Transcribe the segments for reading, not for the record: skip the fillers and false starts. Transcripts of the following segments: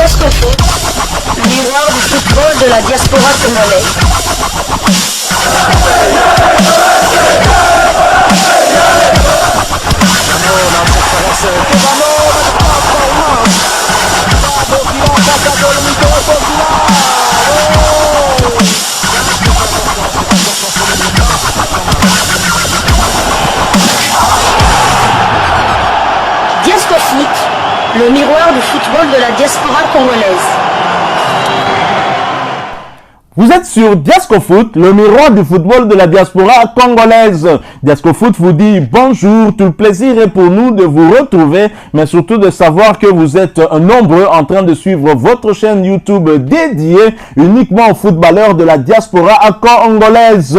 Diasco Foot, le miroir du football de la diaspora congolaise. Diasco Foot, le miroir du football de la diaspora congolaise. Vous êtes sur Diasco Foot, le miroir du football de la diaspora congolaise. Diasco Foot vous dit bonjour, tout le plaisir est pour nous de vous retrouver, mais surtout de savoir que vous êtes nombreux en train de suivre votre chaîne YouTube dédiée uniquement aux footballeurs de la diaspora congolaise.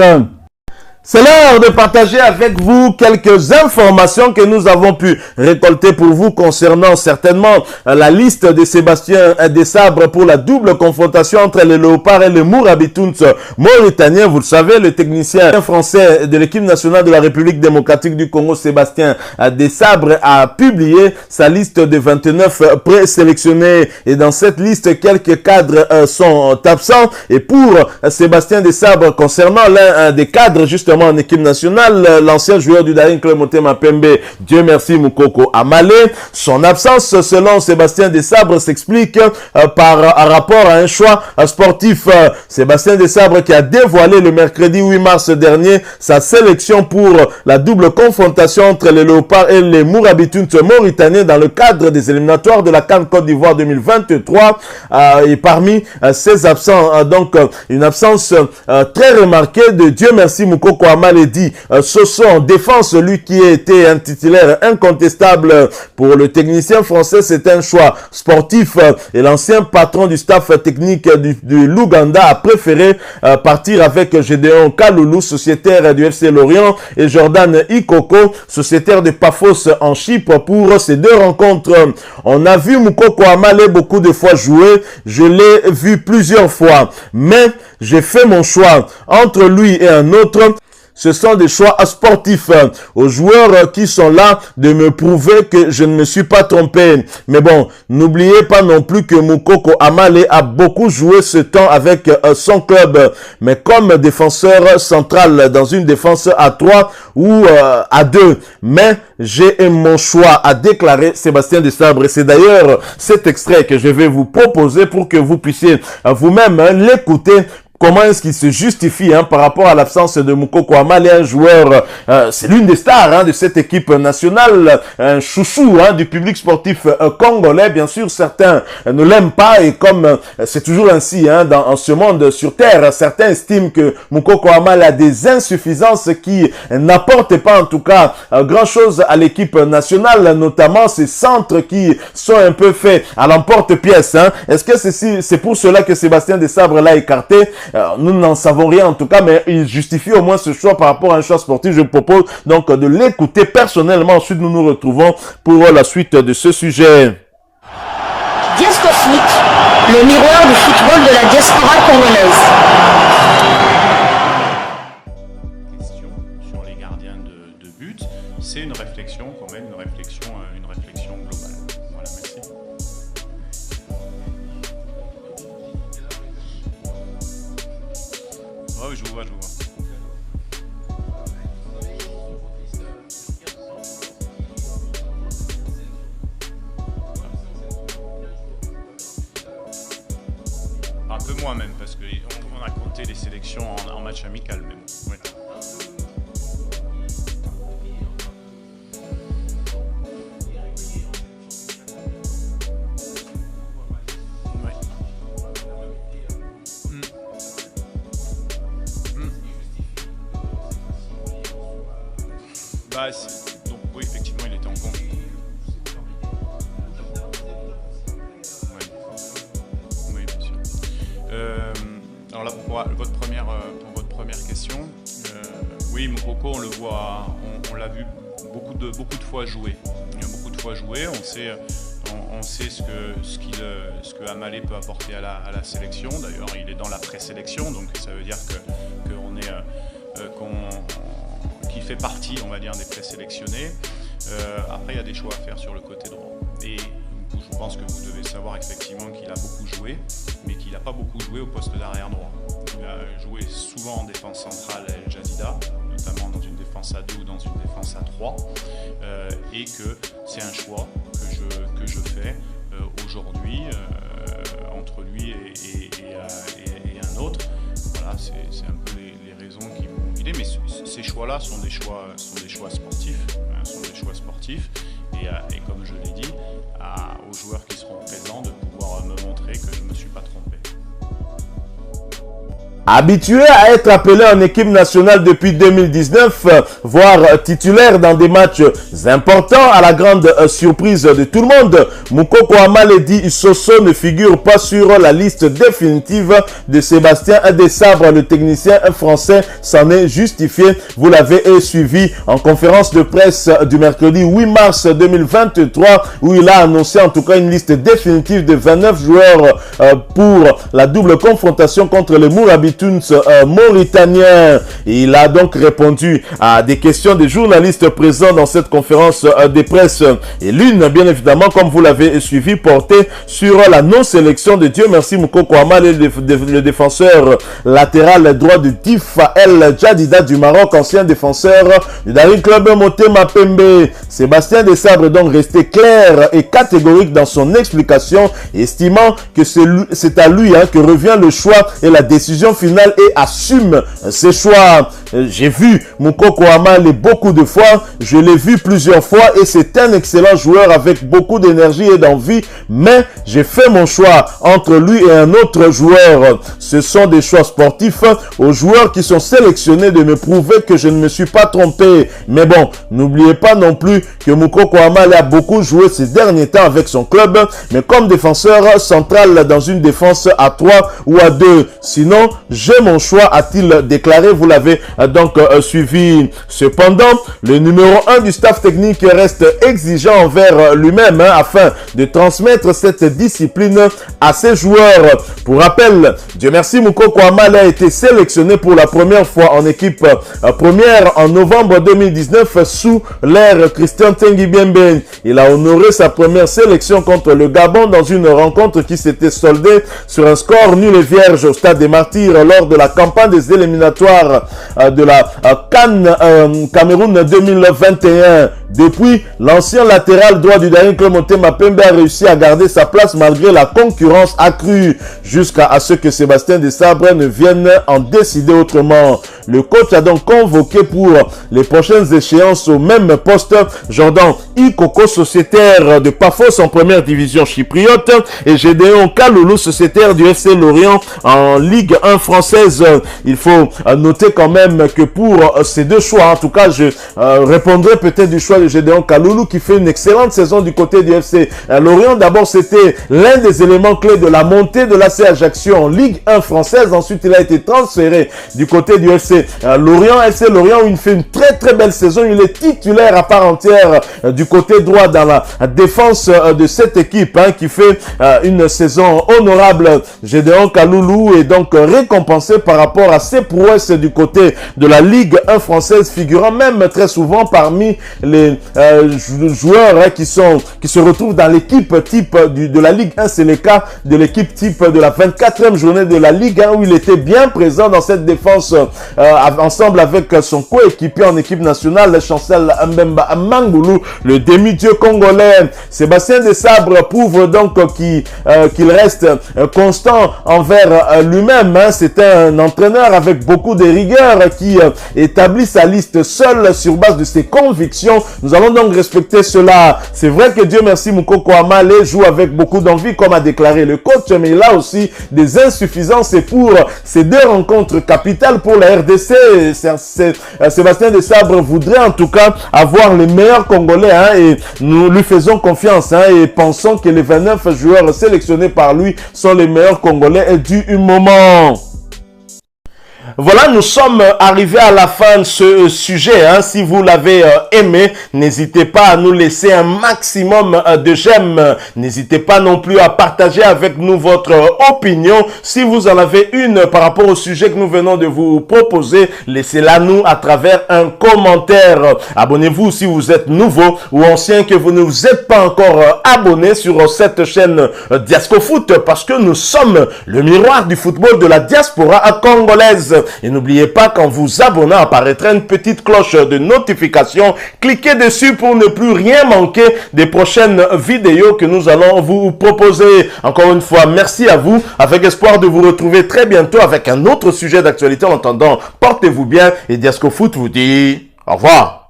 C'est l'heure de partager avec vous quelques informations que nous avons pu récolter pour vous concernant certainement la liste de Sébastien Desabre pour la double confrontation entre les Léopards et les Mourabitouns mauritaniens. Vous le savez, le technicien français de l'équipe nationale de la République démocratique du Congo, Sébastien Desabre, a publié sa liste de 29 présélectionnés. Et dans cette liste, quelques cadres sont absents. Et pour Sébastien Desabre, concernant l'un des cadres justement en équipe nationale, l'ancien joueur du Daring Club Motema Pembe, Dieu merci Moukoko Amalé, son absence selon Sébastien Desabre s'explique par rapport à un choix sportif. Sébastien Desabre qui a dévoilé le mercredi 8 mars dernier sa sélection pour la double confrontation entre les Léopards et les Mourabitouns mauritaniens dans le cadre des éliminatoires de la CAN Côte d'Ivoire 2023. Et parmi ces absents, donc une absence très remarquée de Dieu merci Moukoko Amalé dit Soso en défense, lui qui a été un titulaire incontestable pour le technicien français. C'est un choix sportif et l'ancien patron du staff technique du l'Ouganda a préféré partir avec Gédéon Kaloulou, sociétaire du FC Lorient, et Jordan Ikoko, sociétaire de Paphos en Chypre pour ces deux rencontres. On a vu Moukoko Amalé beaucoup de fois jouer, je l'ai vu plusieurs fois, mais j'ai fait mon choix entre lui et un autre. Ce sont des choix sportifs aux joueurs qui sont là de me prouver que je ne me suis pas trompé. Mais bon, n'oubliez pas non plus que Moukoko Amalé a beaucoup joué ce temps avec son club. Mais comme défenseur central dans une défense à 3 ou à 2. Mais j'ai mon choix, a déclaré Sébastien Desabre. Et c'est d'ailleurs cet extrait que je vais vous proposer pour que vous puissiez vous-même l'écouter. Comment est-ce qu'il se justifie par rapport à l'absence de Moukoko Amalé, un joueur, c'est l'une des stars de cette équipe nationale, un chouchou du public sportif congolais. Bien sûr, certains ne l'aiment pas et comme c'est toujours ainsi en ce monde sur terre, certains estiment que Moukoko Amalé a des insuffisances qui n'apportent pas en tout cas grand-chose à l'équipe nationale, notamment ces centres qui sont un peu faits à l'emporte-pièce. Est-ce que c'est pour cela que Sébastien Desabre l'a écarté? Nous n'en savons rien en tout cas, mais il justifie au moins ce choix par rapport à un choix sportif. Je propose donc de l'écouter personnellement. Ensuite, nous nous retrouvons pour la suite de ce sujet. Diasco Foot, le miroir du football de la diaspora congolaise. Question sur les gardiens de but, c'est une réflexion quand même, une réflexion globale. Voilà, merci. Oh, je vous vois. Un peu moins même, parce qu'on a compté les sélections en match amical, mais bon, ouais. Donc oui, effectivement, il était en compte. Oui, bien sûr. Alors là, pour votre première question, oui, Moukoko, on le voit, on l'a vu beaucoup de fois jouer. Il a beaucoup de fois joué. On sait ce que Amalé peut apporter à la sélection. D'ailleurs, il est dans la présélection, donc ça veut dire qu'il fait partie, on va dire, des présélectionnés. Après, il y a des choix à faire sur le côté droit. Et je pense que vous devez savoir effectivement qu'il a beaucoup joué, mais qu'il n'a pas beaucoup joué au poste d'arrière droit. Il a joué souvent en défense centrale El Jadida, notamment dans une défense à 2 ou dans une défense à 3, et que c'est un choix que je fais aujourd'hui entre lui et un autre. Voilà, c'est un peu les raisons qui m'ont guidé, mais ces choix-là sont des choix sportifs, sont des choix sportifs, et comme je l'ai dit, aux joueurs qui seront présents de pouvoir me montrer que je ne me suis pas trompé. Habitué à être appelé en équipe nationale depuis 2019, voire titulaire dans des matchs importants, à la grande surprise de tout le monde, Moukoko Amaledi Issoso ne figure pas sur la liste définitive de Sébastien Desabre. Le technicien français s'en est justifié. Vous l'avez suivi en conférence de presse du mercredi 8 mars 2023, où il a annoncé en tout cas une liste définitive de 29 joueurs pour la double confrontation contre les Mourabitoun mauritanien. Il a donc répondu à des questions des journalistes présents dans cette conférence de presse. Et l'une, bien évidemment, comme vous l'avez suivi, portait sur la non-sélection de Dieu merci Moukoko Amaledi, le défenseur latéral droit du TIF El Jadida du Maroc, ancien défenseur du Daring Club Motema Pembe. Sébastien Desabre est donc resté clair et catégorique dans son explication, estimant que c'est à lui que revient le choix et la décision finale et assume ses choix. J'ai vu Moukoko Amaledi beaucoup de fois, je l'ai vu plusieurs fois et c'est un excellent joueur avec beaucoup d'énergie et d'envie, mais j'ai fait mon choix entre lui et un autre joueur. Ce sont des choix sportifs aux joueurs qui sont sélectionnés de me prouver que je ne me suis pas trompé. Mais bon, n'oubliez pas non plus que Moukoko Amaledi a beaucoup joué ces derniers temps avec son club, mais comme défenseur central dans une défense à 3 ou à 2. Sinon, j'ai mon choix, a-t-il déclaré. Vous l'avez donc suivi. Cependant, le numéro 1 du staff technique reste exigeant envers lui-même afin de transmettre cette discipline à ses joueurs. Pour rappel, Dieu merci, Moukoko Amaledi a été sélectionné pour la première fois en équipe première en novembre 2019 sous l'ère Christian Tengi Biembe. Il a honoré sa première sélection contre le Gabon dans une rencontre qui s'était soldée sur un score nul et vierge au stade des Martyrs lors de la campagne des éliminatoires de la CAN Cameroun 2021. Depuis, l'ancien latéral droit du Daring Club Motema Pembe a réussi à garder sa place malgré la concurrence accrue, jusqu'à ce que Sébastien Desabre ne vienne en décider autrement. Le coach a donc convoqué pour les prochaines échéances au même poste Jordan Ikoko, sociétaire de Paphos en première division chypriote, et Gédéon Kaloulou, sociétaire du FC Lorient en Ligue 1 française. Il faut noter quand même que pour ces deux choix, en tout cas, je répondrai peut-être du choix de Gédéon Kaloulou qui fait une excellente saison du côté du FC Lorient. D'abord, c'était l'un des éléments clés de la montée de l'AC Ajaccio en Ligue 1 française. Ensuite, il a été transféré du côté du FC Lorient. FC Lorient où il fait une très belle saison. Il est titulaire à part entière du côté droit dans la défense de cette équipe qui fait une saison honorable. Gédéon Kaloulou est donc récompensé par rapport à ses prouesses du côté de la Ligue 1 française, figurant même très souvent parmi les joueurs qui se retrouvent dans l'équipe type de la Ligue 1. C'est le cas de l'équipe type de la 24e journée de la Ligue 1 où il était bien présent dans cette défense ensemble avec son coéquipier en équipe nationale, Chancel Mbemba Mangoulou, le demi-dieu congolais. Sébastien Desabre prouve donc qu'il reste constant envers lui-même. C'est un entraîneur avec beaucoup de rigueur qui établit sa liste seul sur base de ses convictions. Nous allons donc respecter cela. C'est vrai que Dieu merci, Moukoko Amaledi joue avec beaucoup d'envie, comme a déclaré le coach, mais il a aussi des insuffisances. Et pour ces deux rencontres capitales pour la RDC, Sébastien Desabre voudrait en tout cas avoir les meilleurs Congolais et nous lui faisons confiance et pensons que les 29 joueurs sélectionnés par lui sont les meilleurs Congolais du moment. Voilà, nous sommes arrivés à la fin de ce sujet. Si vous l'avez aimé, n'hésitez pas à nous laisser un maximum de j'aime. N'hésitez pas non plus à partager avec nous votre opinion. Si vous en avez une par rapport au sujet que nous venons de vous proposer, laissez-la nous à travers un commentaire. Abonnez-vous si vous êtes nouveau ou ancien, que vous ne vous êtes pas encore abonné sur cette chaîne Diascofoot, parce que nous sommes le miroir du football de la diaspora congolaise. Et n'oubliez pas qu'en vous abonnant apparaîtra une petite cloche de notification. Cliquez dessus pour ne plus rien manquer des prochaines vidéos que nous allons vous proposer. Encore une fois, merci à vous, avec espoir de vous retrouver très bientôt avec un autre sujet d'actualité. En attendant, portez-vous bien et Diascofoot vous dit au revoir.